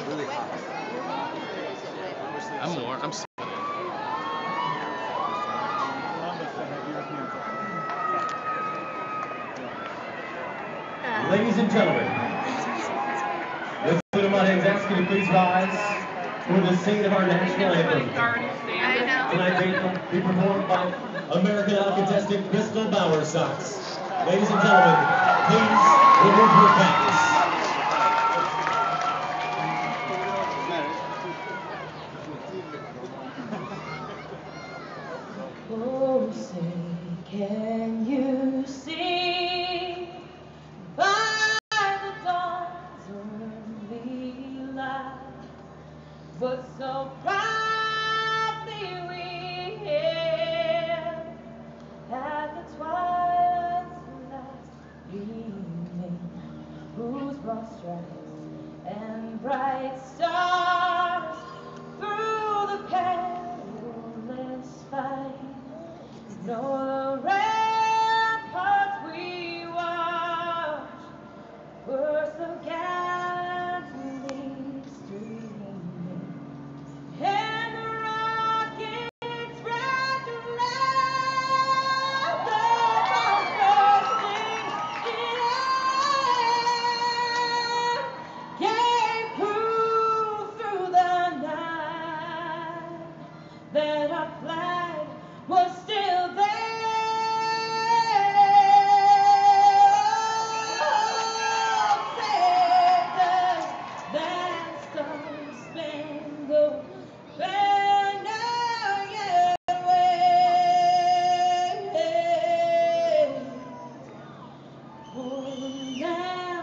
Really hot. I'm more. I'm. Ladies and gentlemen, let's put them on hands. Ask you to please rise for the singing of our national anthem. Tonight's anthem will be performed by American Idol contestant Crystal Bowersox. Ladies and gentlemen, please remove your caps. Oh, say, can you see by the dawn's early light what so proudly we hailed at the twilight's last gleaming, whose broad stripes and bright stars through the perilous fight, nor the ramparts we watched were so gallantly streaming, and the rocket's red glare was bursting in air, gave proof through the night that our flag was still there. Oh, saved us that star-spangled banner, yeah, waved. Oh, now